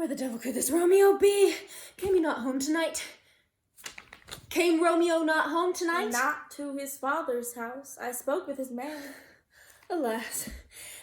the devil could this Romeo be? Came he not home tonight? Came Romeo not home tonight? Not to his father's house. I spoke with his man. Alas,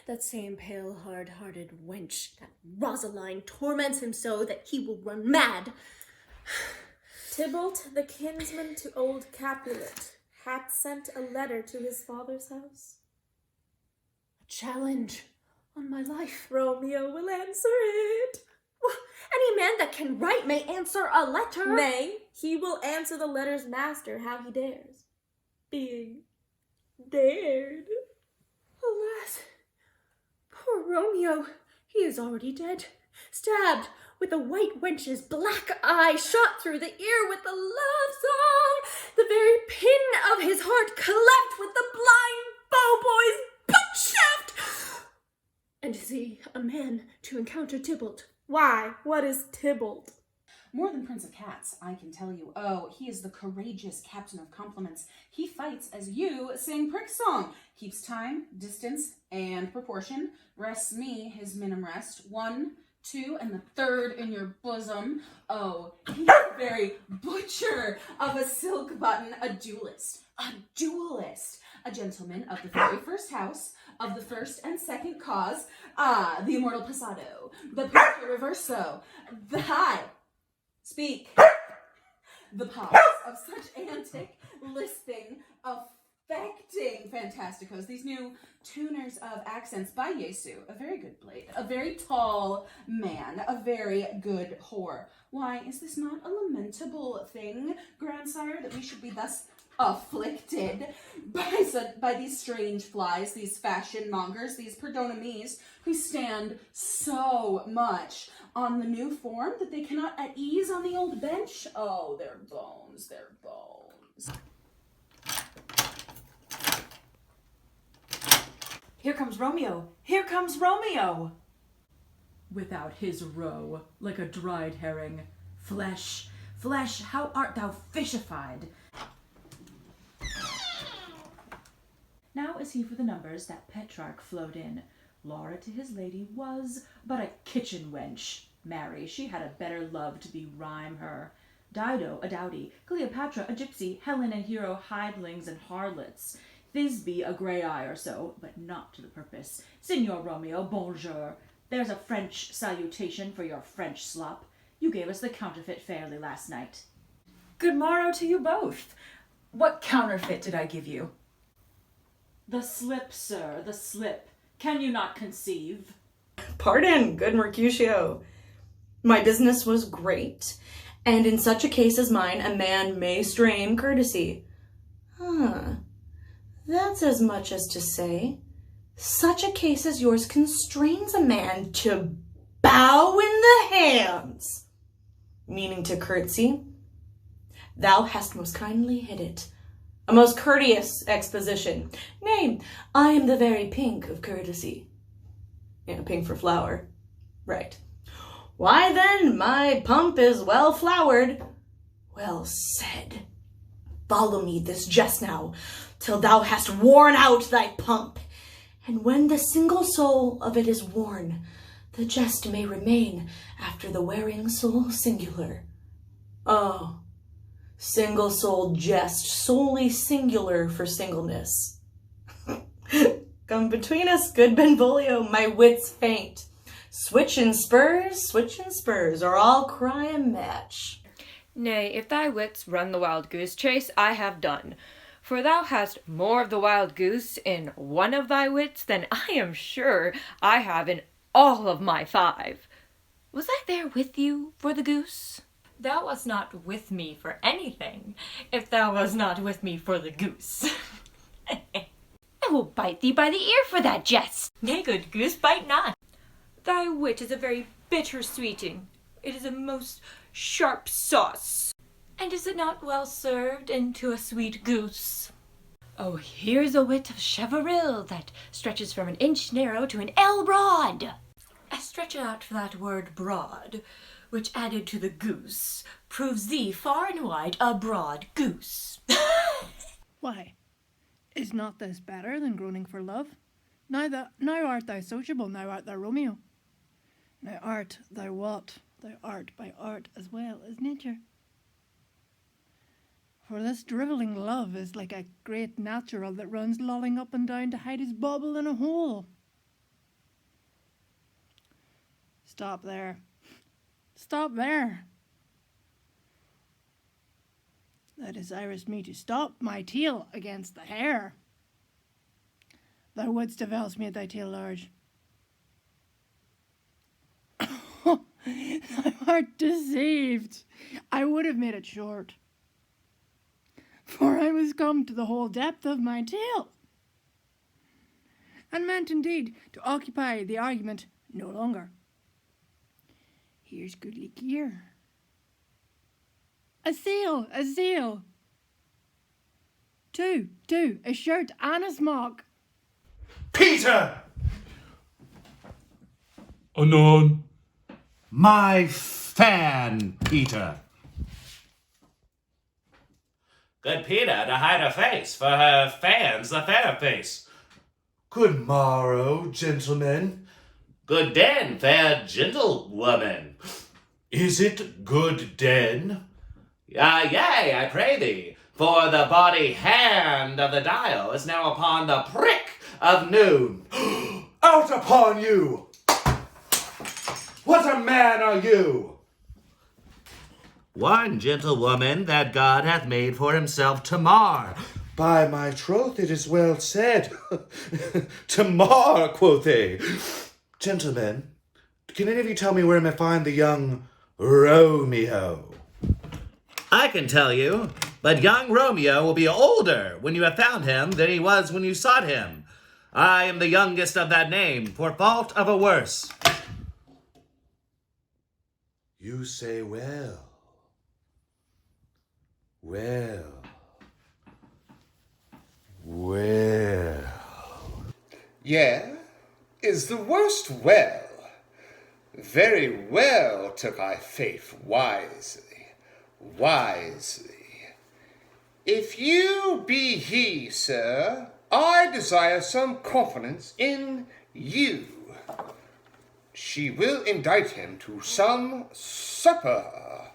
that same pale, hard-hearted wench, that Rosaline, torments him so that he will run mad. Tybalt, the kinsman to old Capulet, hath sent a letter to his father's house. A challenge on my life. Romeo will answer it. Any man that can write may answer a letter. Nay, he will answer the letter's master how he dares. Being dared. Alas, poor Romeo, he is already dead, stabbed with a white wench's black eye, shot through the ear with the love song, the very pin of his heart cleft with the blind bowboy's butt shaft. And is he a man to encounter Tybalt? Why, what is Tybalt? More than Prince of Cats, I can tell you. Oh, he is the courageous captain of compliments. He fights as you sing prick song. Keeps time, distance, and proportion. Rests me, his minim rest. 1, 2, and the third in your bosom. Oh, he's the very butcher of a silk button. A duelist. A duelist. A gentleman of the very first house, of the first and second cause. Ah, the immortal passado. The punto reverso. The high. Speak. The pause of such antic, lisping, affecting fantasticos. These new tuners of accents by Yesu. A very good blade. A very tall man. A very good whore. Why, is this not a lamentable thing, grandsire, that we should be thus afflicted by these strange flies, these fashion mongers, these perdonamies, who stand so much on the new form that they cannot at ease on the old bench? Oh, their bones, their bones. Here comes Romeo! Here comes Romeo! Without his roe, like a dried herring. Flesh, flesh, how art thou fishified? Now is he for the numbers that Petrarch flowed in. Laura to his lady was but a kitchen wench. Marry, she had a better love to be rhyme her. Dido a dowdy, Cleopatra a gypsy, Helen and Hero hidlings and harlots, Thisbe a grey eye or so, but not to the purpose. Signor Romeo, bonjour. There's a French salutation for your French slop. You gave us the counterfeit fairly last night. Good morrow to you both. What counterfeit did I give you? The slip, sir, the slip. Can you not conceive? Pardon, good Mercutio. My business was great, and in such a case as mine, a man may strain courtesy. That's as much as to say, such a case as yours constrains a man to bow in the hands, meaning to curtsy. Thou hast most kindly hit it. A most courteous exposition. Nay, I am the very pink of courtesy. Yeah, pink for flower. Right. Why then, my pump is well flowered. Well said. Follow me this just now, till thou hast worn out thy pump. And when the single soul of it is worn, the jest may remain after the wearing soul singular. Oh, single-souled jest, solely singular for singleness. Come between us, good Benvolio, my wits faint. Switch and spurs, or I'll cry a match. Nay, if thy wits run the wild goose chase, I have done. For thou hast more of the wild goose in one of thy wits than I am sure I have in all of my 5. Was I there with you for the goose? Thou wast not with me for anything, if thou wast not with me for the goose. I will bite thee by the ear for that jest. Nay, good goose, bite not. Thy wit is a very bitter sweeting. It is a most sharp sauce. And is it not well served into a sweet goose? Oh, here's a wit of Cheveril that stretches from an inch narrow to an ell broad. I stretch out for that word broad, which added to the goose, proves thee far and wide a broad goose. Why, is not this better than groaning for love? Now art thou sociable, now art thou Romeo. Now art thou what? thou art by art as well as nature. For this drivelling love is like a great natural that runs lolling up and down to hide his bauble in a hole. Stop there. Stop there. Thou desirest me to stop my tail against the hair. Thou wouldst have else made thy tail large. Thou art deceived. I would have made it short. For I was come to the whole depth of my tail, and meant indeed to occupy the argument no longer. Here's goodly gear. A seal, a seal. Two, a shirt and a smock. Peter! Anon. My fan, Peter. Good Peter to hide her face, for her fan's the fair face. Good morrow, gentlemen. Good den, fair gentlewoman. Is it good den? Yea, I pray thee, for the body hand of the dial is now upon the prick of noon. Out upon you! What a man are you! One gentlewoman that God hath made for himself to mar. By my troth, it is well said. To mar, quoth they. Gentlemen, can any of you tell me where I may find the young Romeo? I can tell you, but young Romeo will be older when you have found him than he was when you sought him. I am the youngest of that name, for fault of a worse. You say well. Well. Yeah, is the worst well. Very well took I faith wisely. If you be he, sir, I desire some confidence in you. She will indict him to some supper.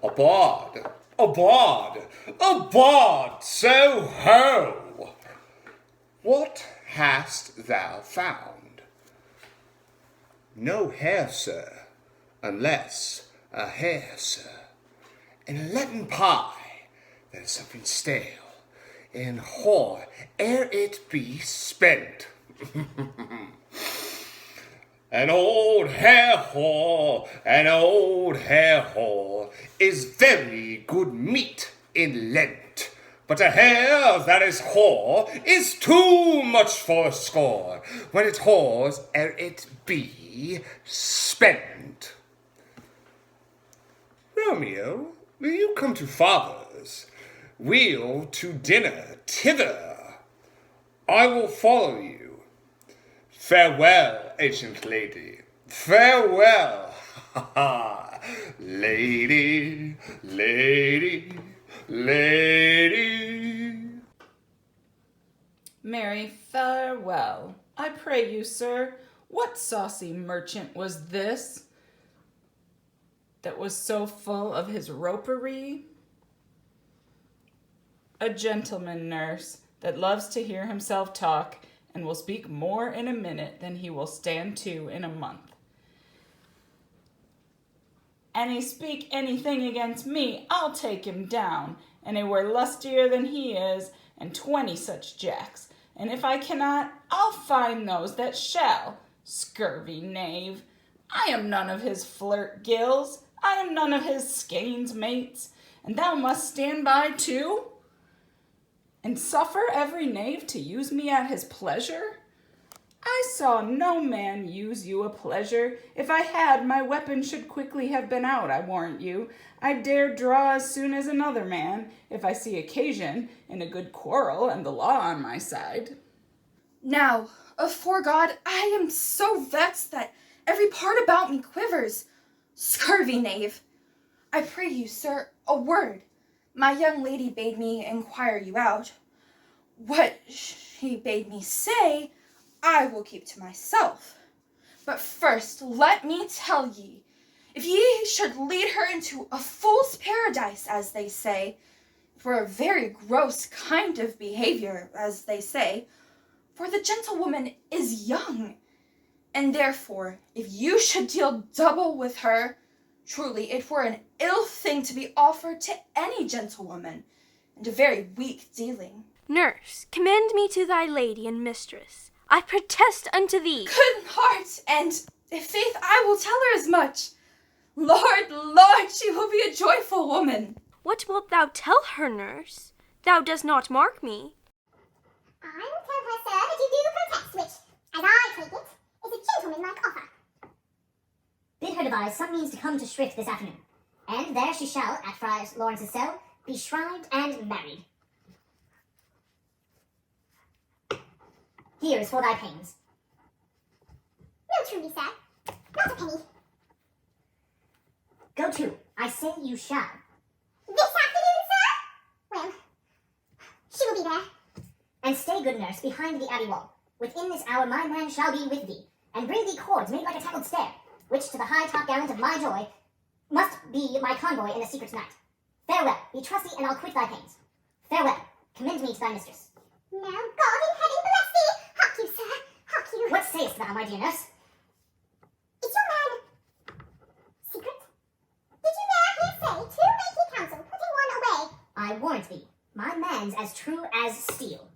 Abroad, so ho! What hast thou found? No hair, sir, unless a hair, sir. In a leaden pie, there is something stale, in whore, ere it be spent. An old hair whore is very good meat in Lent. But a hair that is whore is too much for a score, when it whores ere it be spent. Romeo, will you come to father's? We'll to dinner thither. I will follow you. Farewell, ancient lady. Farewell. Ha ha. Lady. Mary, farewell. I pray you, sir, what saucy merchant was this that was so full of his ropery? A gentleman, nurse, that loves to hear himself talk, and will speak more in a minute than he will stand to in a month. And he speak anything against me, I'll take him down, and he were lustier than he is, and 20 such jacks. And if I cannot, I'll find those that shall. Scurvy knave, I am none of his flirt gills, I am none of his skeins mates, and thou must stand by too? And suffer every knave to use me at his pleasure? I saw no man use you a pleasure. If I had, my weapon should quickly have been out, I warrant you. I dare draw as soon as another man, if I see occasion, in a good quarrel and the law on my side. Now, afore God, I am so vexed that every part about me quivers. Scurvy knave! I pray you, sir, a word. My young lady bade me inquire you out. What she bade me say, I will keep to myself. But first, let me tell ye, if ye should lead her into a fool's paradise, as they say, for a very gross kind of behavior, as they say, for the gentlewoman is young, and therefore, if you should deal double with her, truly it were an ill thing to be offered to any gentlewoman, and a very weak dealing. Nurse, commend me to thy lady and mistress. I protest unto thee. Good heart, and if faith I will tell her as much. Lord, Lord, she will be a joyful woman. What wilt thou tell her, nurse? Thou dost not mark me. I will tell her, sir, that you do protest, which, as I take it, is a gentlemanlike offer. Bid her devise some means to come to Shrift this afternoon, and there she shall, at Friar Lawrence's cell, be shrived and married. Here is for thy pains. No, truly, sir. Not a penny. Go to. I say you shall. This afternoon, sir? Well, she will be there. And stay, good nurse, behind the abbey wall. Within this hour my man shall be with thee, and bring thee cords made like a tackled stair, which to the high top-gallant of my joy must be my convoy in the secret night. Farewell, be trusty, and I'll quit thy pains. Farewell, commend me to thy mistress. Now God in heaven bless thee! Hark you, sir, hark you. What sayest thou, my dear nurse? Is your man secret? Did you ne'er hear say, two make ye counsel, putting one away? I warrant thee, my man's as true as steel.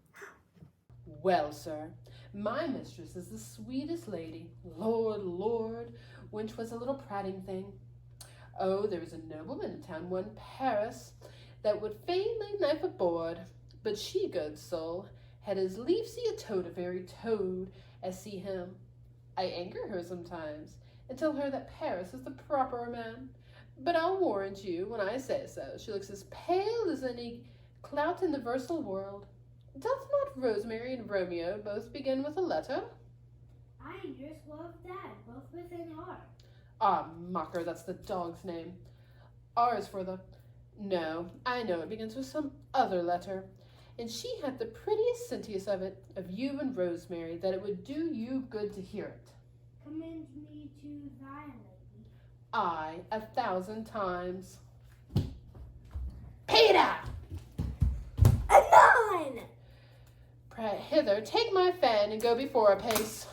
Well, sir, my mistress is the sweetest lady. Lord, Lord, when 'twas a little prating thing. Oh, there was a nobleman in town, one Paris, that would fain lay knife aboard, but she, good soul, had as lief see a toad, a very toad, as see him. I anger her sometimes, and tell her that Paris is the proper man, but I'll warrant you, when I say so, she looks as pale as any clout in the versal world. Doth not Rosemary and Romeo both begin with a letter? I and yours love Dad, both with an R. Ah, mocker, that's the dog's name. R is for the... No, I know it begins with some other letter. And she had the prettiest sentience of it, of you and Rosemary, that it would do you good to hear it. Commend me to thy lady. Aye, 1,000 times. Peter! Anon! Pray hither, take my fan, and go before a pace.